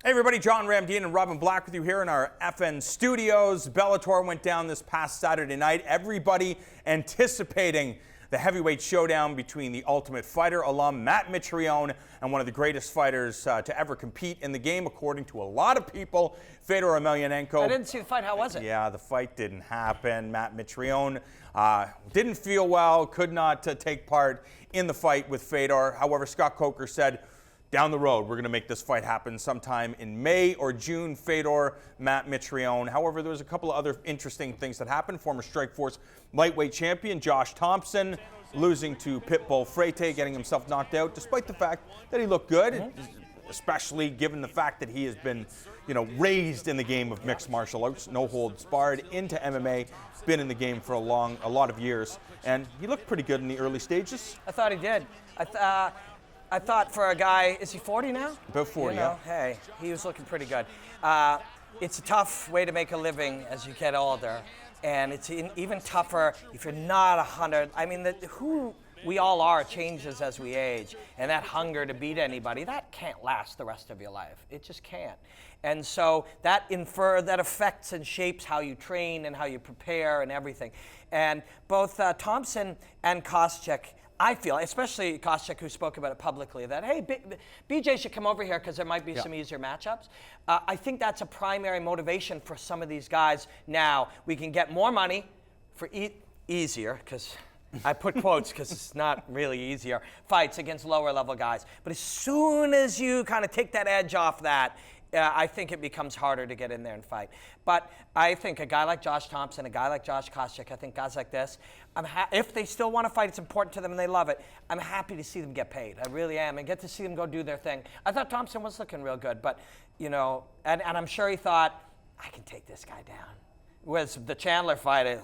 Hey everybody, John Ramdian and Robin Black with you here in our FN studios. Bellator went down this past Saturday night. Everybody anticipating the heavyweight showdown between the Ultimate Fighter alum Matt Mitrione and one of the greatest fighters to ever compete in the game, according to a lot of people, Fedor Emelianenko. I didn't see the fight. How was it? Yeah, the fight didn't happen. Matt Mitrione didn't feel well, could not take part in the fight with Fedor. However, Scott Coker said, down the road, we're going to make this fight happen sometime in May or June. Fedor, Matt Mitrione. However, there was a couple of other interesting things that happened. Former Strikeforce lightweight champion Josh Thomson losing to Pitbull, getting himself knocked out, despite the fact that he looked good, especially given the fact that he has been, raised in the game of mixed martial arts, no holds barred into MMA, been in the game for a lot of years, and he looked pretty good in the early stages. I thought he did. I thought for a guy, is he 40 now? About 40, yeah. Hey, he was looking pretty good. It's a tough way to make a living as you get older, and it's even tougher if you're not 100. I mean, who we all are changes as we age, and that hunger to beat anybody, that can't last the rest of your life. It just can't. And so that affects and shapes how you train and how you prepare and everything. And both Thomson and Koscheck, I feel, especially Koscheck, who spoke about it publicly, that, hey, BJ should come over here because there might be some easier matchups. I think that's a primary motivation for some of these guys now. We can get more money for easier, because I put quotes because it's not really easier, fights against lower level guys. But as soon as you kind of take that edge off that, I think it becomes harder to get in there and fight. But I think a guy like Josh Thomson, a guy like Josh Koscheck, I think guys like this, if they still want to fight, it's important to them and they love it, I'm happy to see them get paid. I really am, and get to see them go do their thing. I thought Thomson was looking real good, but, and I'm sure he thought, I can take this guy down. Whereas the Chandler fight,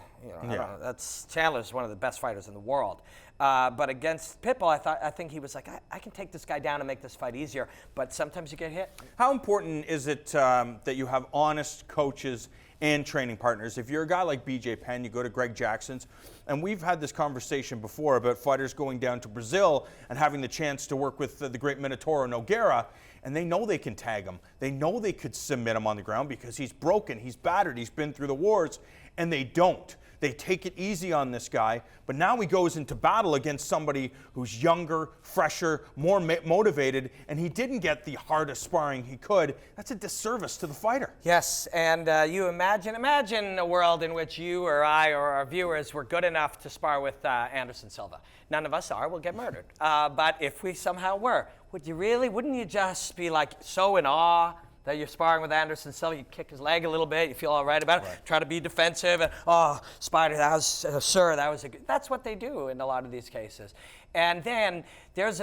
Chandler's one of the best fighters in the world. But against Pitbull, I think he was like, I can take this guy down and make this fight easier. But sometimes you get hit. How important is it that you have honest coaches and training partners? If you're a guy like BJ Penn, you go to Greg Jackson's, and we've had this conversation before about fighters going down to Brazil and having the chance to work with the great Minotauro Nogueira, and they know they can tag him. They know they could submit him on the ground because he's broken, he's battered, he's been through the wars, and they don't. They take it easy on this guy, but now he goes into battle against somebody who's younger, fresher, more motivated, and he didn't get the hardest sparring he could. That's a disservice to the fighter. Yes, and you imagine a world in which you or I or our viewers were good enough to spar with Anderson Silva. None of us are, we'll get murdered. But if we somehow were, wouldn't you just be like so in awe that you're sparring with Anderson Silva? You kick his leg a little bit, you feel all right about it, try to be defensive, and Spider, that was, sir, that was a good. That's what they do in a lot of these cases. And then there's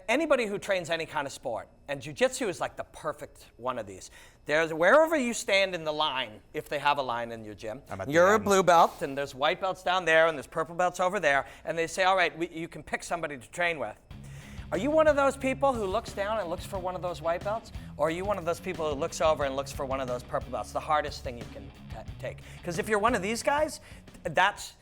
anybody who trains any kind of sport, and jiu-jitsu is like the perfect one of these. There's wherever you stand in the line, if they have a line in your gym, you're a blue belt, and there's white belts down there, and there's purple belts over there, and they say, all right, you can pick somebody to train with. Are you one of those people who looks down and looks for one of those white belts? Or are you one of those people who looks over and looks for one of those purple belts? The hardest thing you can take. Because if you're one of these guys, that's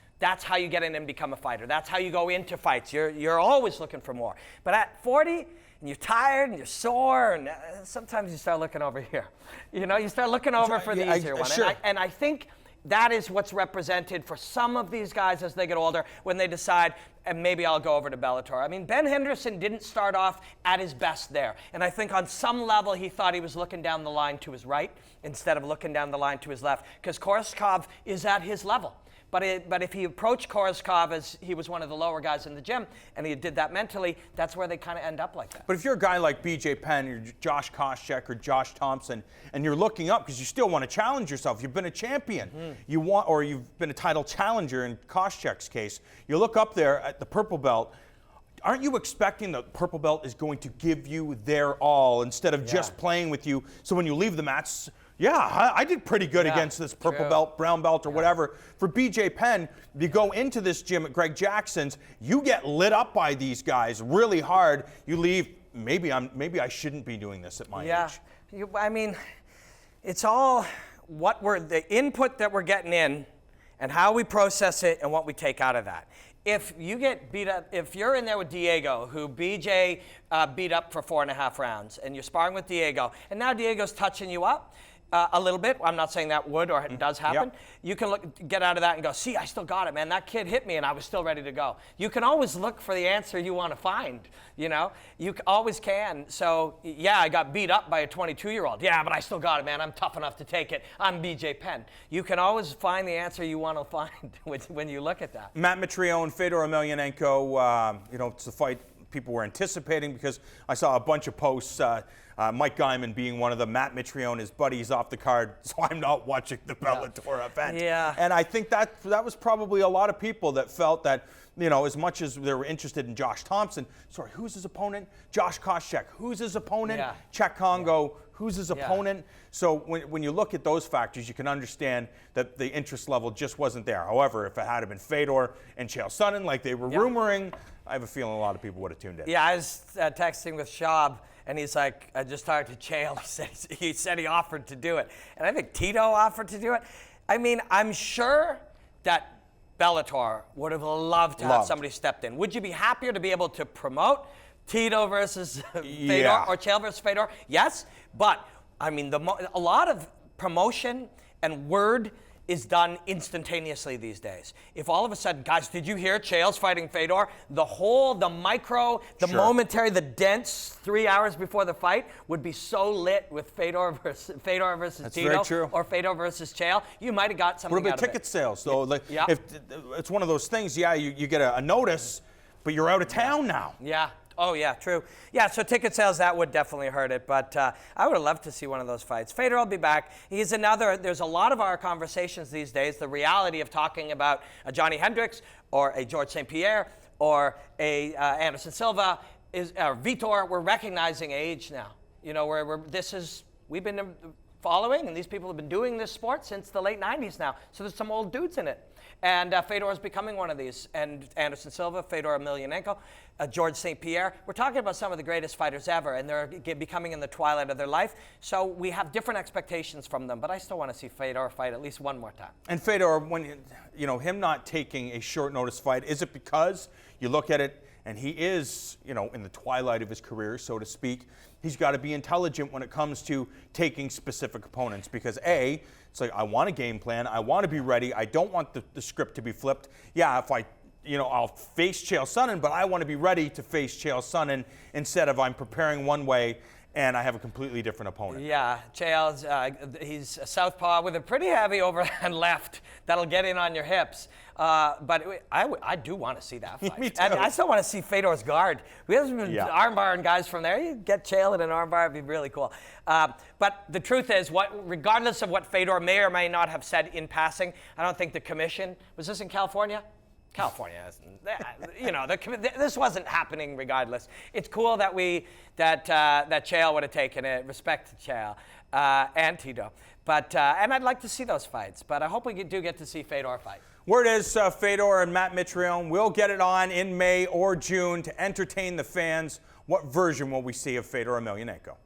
how you get in and become a fighter. That's how you go into fights. You're always looking for more. But at 40, and you're tired and you're sore, and sometimes you start looking over here. You start looking over for the easier one. Sure. And I think that is what's represented for some of these guys as they get older when they decide, and maybe I'll go over to Bellator. I mean, Ben Henderson didn't start off at his best there. And I think on some level he thought he was looking down the line to his right instead of looking down the line to his left, because Koscheck is at his level. But if he approached Koscheck as he was one of the lower guys in the gym, and he did that mentally, that's where they kind of end up like that. But if you're a guy like BJ Penn or Josh Koscheck or Josh Thomson, and you're looking up because you still want to challenge yourself, you've been a champion, or you've been a title challenger in Koscheck's case, you look up there at the purple belt, aren't you expecting the purple belt is going to give you their all instead of just playing with you, so when you leave the match, I did pretty good against this purple belt, brown belt, or whatever. For BJ Penn, you go into this gym at Greg Jackson's, you get lit up by these guys really hard. You leave, maybe I shouldn't be doing this at my age. I mean, it's all the input that we're getting in and how we process it and what we take out of that. if you get beat up, if you're in there with Diego, who BJ beat up for 4.5 rounds, and you're sparring with Diego, and now Diego's touching you up a little bit. I'm not saying that would or does happen. Yep. You can get out of that and go, see, I still got it, man. That kid hit me, and I was still ready to go. You can always look for the answer you want to find, you know? You always can. So, yeah, I got beat up by a 22-year-old. Yeah, but I still got it, man. I'm tough enough to take it. I'm BJ Penn. You can always find the answer you want to find when you look at that. Matt Mitrione, Fedor Emelianenko, it's the fight people were anticipating because I saw a bunch of posts, Mike Guyman being one of them, Matt Mitrione, his buddies off the card, so I'm not watching the Bellator event. Yeah. And I think that was probably a lot of people that felt that, as much as they were interested in Josh Thomson, sorry, who's his opponent? Josh Koscheck, who's his opponent? Yeah. Czech Congo, who's his opponent? So when you look at those factors, you can understand that the interest level just wasn't there. However, if it had been Fedor and Chael Sonnen, like they were rumoring, I have a feeling a lot of people would have tuned in. Yeah, I was texting with Shab, and he's like, I just talked to Chael. He said he offered to do it. And I think Tito offered to do it. I mean, I'm sure that Bellator would have loved to have somebody stepped in. Would you be happier to be able to promote Tito versus Fedor or Chael versus Fedor? Yes, but I mean, a lot of promotion and word is done instantaneously these days. If all of a sudden, guys, did you hear Chael's fighting Fedor? The micro, the momentary, the dense 3 hours before the fight would be so lit with Fedor versus That's Tito very true. or Fedor versus Chael. You might have got something What about out of ticket it. sales? So if it's one of those things, you get a notice, but you're out of town now. Yeah. Oh, yeah, true. Yeah, so ticket sales, that would definitely hurt it. But I would have loved to see one of those fights. Fedor will be back. There's a lot of our conversations these days, the reality of talking about a Johnny Hendricks or a George St. Pierre or a Anderson Silva, or Vitor. We're recognizing age now. We've been following, and these people have been doing this sport since the late 90s now. So there's some old dudes in it. And Fedor is becoming one of these. And Anderson Silva, Fedor Emelianenko, George St. Pierre. We're talking about some of the greatest fighters ever, and they're becoming in the twilight of their life. So we have different expectations from them, but I still want to see Fedor fight at least one more time. And Fedor, him not taking a short notice fight, is it because you look at it and he is, in the twilight of his career, so to speak? He's got to be intelligent when it comes to taking specific opponents because it's like, I want a game plan. I want to be ready. I don't want the script to be flipped. Yeah, if I'll face Chael Sonnen, but I want to be ready to face Chael Sonnen instead of I'm preparing one way and I have a completely different opponent. Yeah, Chael's, he's a southpaw with a pretty heavy overhand left that'll get in on your hips. But I do want to see that fight. Me too. And I still want to see Fedor's guard. We have been armbarring guys from there. You get Chael in an armbar, it'd be really cool. But the truth is, regardless of what Fedor may or may not have said in passing, I don't think the commission, was this in California? California, this wasn't happening regardless. It's cool that that Chael would have taken it. Respect to Chael and Tito. But and I'd like to see those fights. But I hope we do get to see Fedor fight. Word is Fedor and Matt Mitrione will get it on in May or June to entertain the fans. What version will we see of Fedor Emelianenko?